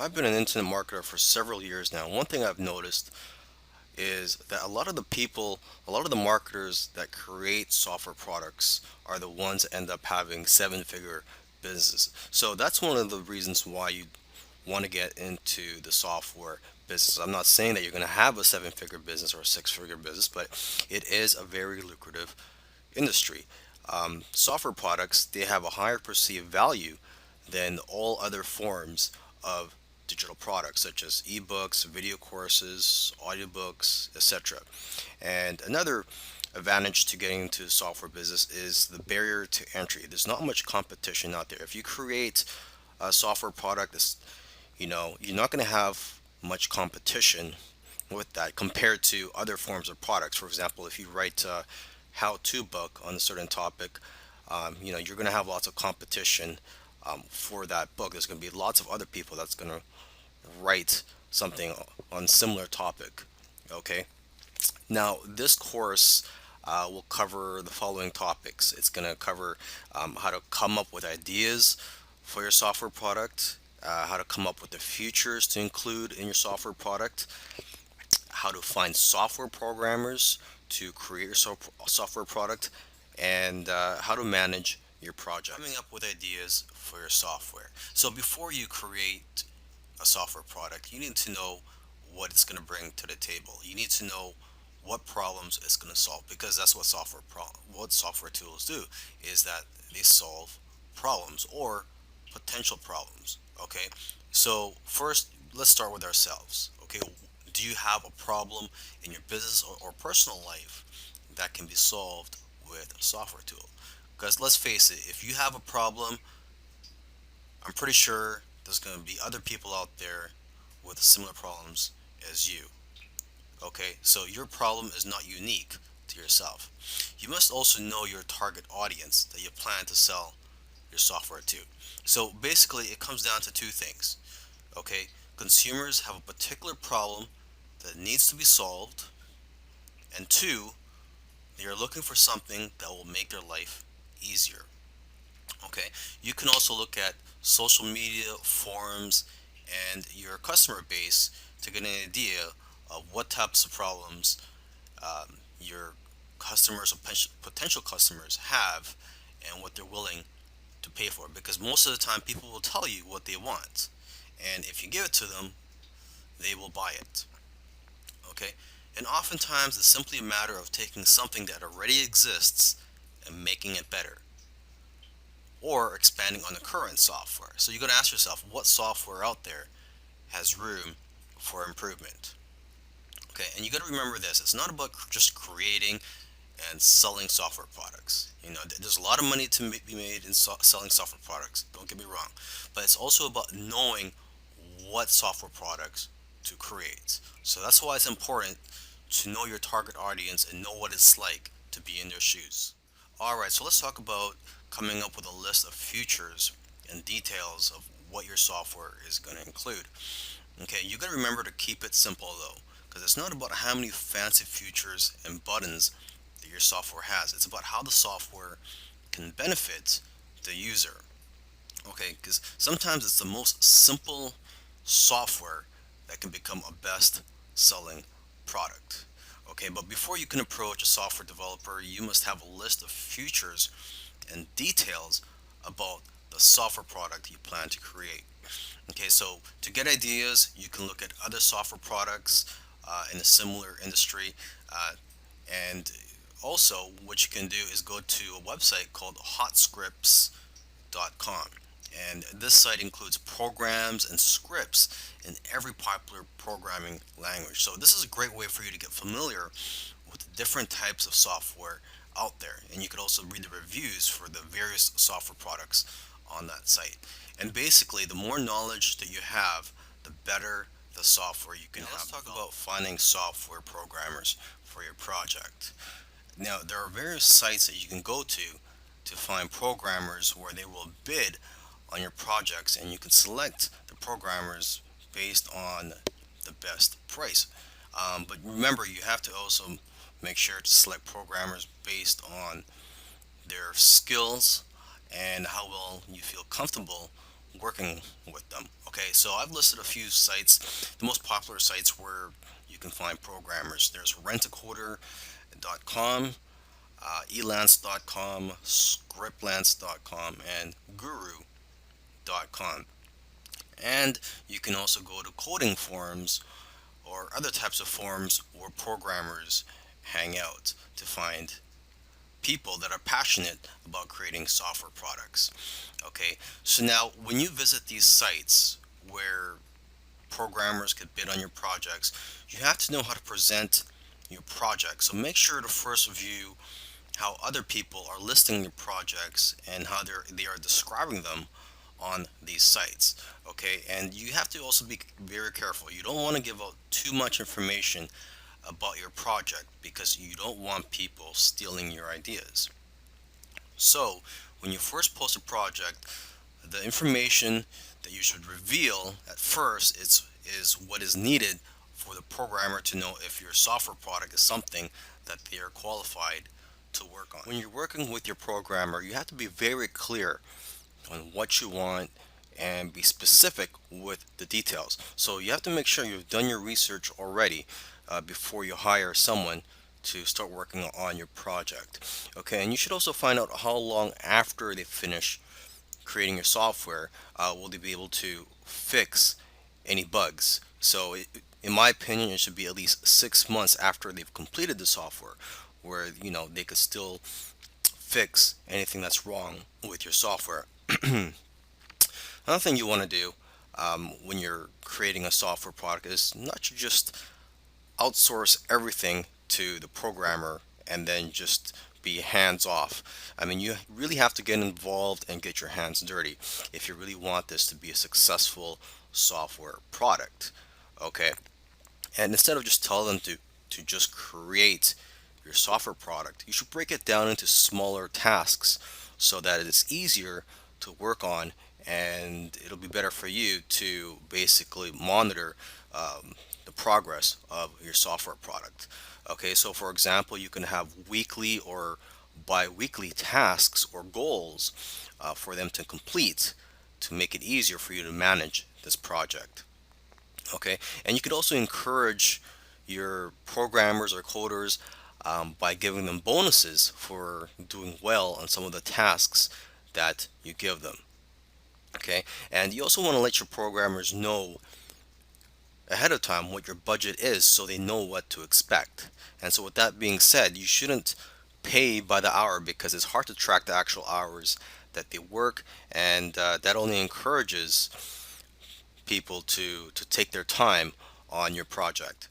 I've been an internet marketer for several years now. One thing I've noticed is that a lot of the marketers that create software products are the ones that end up having seven-figure businesses. So that's one of the reasons why you want to get into the software business. I'm not saying that you're going to have a seven-figure business or a six-figure business, but it is a very lucrative industry. Software products, they have a higher perceived value than all other forms of digital products such as ebooks, video courses, audiobooks, etc. And another advantage to getting into the software business is the barrier to entry. There's not much competition out there. If you create a software product that's, you're not going to have much competition with that compared to other forms of products. For example, if you write a how-to book on a certain topic, you're going to have lots of competition for that book. There's going to be lots of other people that's going to write something on similar topic. Okay. Now, this course will cover the following topics. It's going to cover how to come up with ideas for your software product, how to come up with the features to include in your software product, how to find software programmers to create your software product, and how to manage your project. Coming up with ideas for your software. So before you create a software product, you need to know what it's going to bring to the table. You need to know what problems it's going to solve, because that's what what software tools do, is that they solve problems or potential problems. Okay, so first let's start with ourselves. Okay, do you have a problem in your business or personal life that can be solved with a software tool? Because let's face it, if you have a problem, I'm pretty sure there's going to be other people out there with similar problems as you. Okay, so your problem is not unique to yourself. You must also know your target audience that you plan to sell your software to. So basically, it comes down to two things. Okay, consumers have a particular problem that needs to be solved, and two, they are looking for something that will make their life easier. Okay, you can also look at social media, forums, and your customer base to get an idea of what types of problems your customers or potential customers have and what they're willing to pay for. Because most of the time, people will tell you what they want, and if you give it to them, they will buy it. Okay, and oftentimes it's simply a matter of taking something that already exists and making it better, or expanding on the current software. So you got to ask yourself, what software out there has room for improvement? Okay, and you got to remember this: it's not about just creating and selling software products. There's a lot of money to be made in selling software products. Don't get me wrong, but it's also about knowing what software products to create. So that's why it's important to know your target audience and know what it's like to be in their shoes. All right, so let's talk about coming up with a list of features and details of what your software is going to include. Okay, you got to remember to keep it simple though, because it's not about how many fancy features and buttons that your software has. It's about how the software can benefit the user. Okay, because sometimes it's the most simple software that can become a best selling product. Okay, but before you can approach a software developer, you must have a list of features and details about the software product you plan to create. Okay, so to get ideas, you can look at other software products in a similar industry. And also, what you can do is go to a website called hotscripts.com. And this site includes programs and scripts in every popular programming language. So this is a great way for you to get familiar with the different types of software out there. And you could also read the reviews for the various software products on that site. And basically, the more knowledge that you have, the better the software you can have. Let's talk about finding software programmers for your project. Now, there are various sites that you can go to find programmers where they will bid on your projects, and you can select the programmers based on the best price. But remember, you have to also make sure to select programmers based on their skills and how well you feel comfortable working with them. Okay, so I've listed a few sites, the most popular sites where you can find programmers. There's rentacoder.com, elance.com, scriptlance.com, and guru.com. And you can also go to coding forums or other types of forums where programmers hang out to find people that are passionate about creating software products. Okay, so now when you visit these sites where programmers could bid on your projects, you have to know how to present your project. So make sure to first review how other people are listing your projects and how they are describing them on these sites. Okay, and you have to also be very careful. You don't want to give out too much information about your project because you don't want people stealing your ideas. So when you first post a project, the information that you should reveal at first is what is needed for the programmer to know if your software product is something that they are qualified to work on. When you're working with your programmer, you have to be very clear on what you want and be specific with the details. So you have to make sure you've done your research already before you hire someone to start working on your project. Okay, and you should also find out how long after they finish creating your software will they be able to fix any bugs. So, in my opinion, it should be at least 6 months after they've completed the software, where they could still fix anything that's wrong with your software. Another thing you want to do when you're creating a software product is not to just outsource everything to the programmer and then just be hands off. I mean, you really have to get involved and get your hands dirty if you really want this to be a successful software product. Okay, and instead of just telling them to just create your software product, you should break it down into smaller tasks so that it's easier to work on and it'll be better for you to basically monitor the progress of your software product. Okay, so for example, you can have weekly or bi-weekly tasks or goals for them to complete to make it easier for you to manage this project. Okay, and you could also encourage your programmers or coders by giving them bonuses for doing well on some of the tasks that you give them. Okay, and you also want to let your programmers know ahead of time what your budget is so they know what to expect. And so, with that being said, you shouldn't pay by the hour because it's hard to track the actual hours that they work, and that only encourages people to take their time on your project.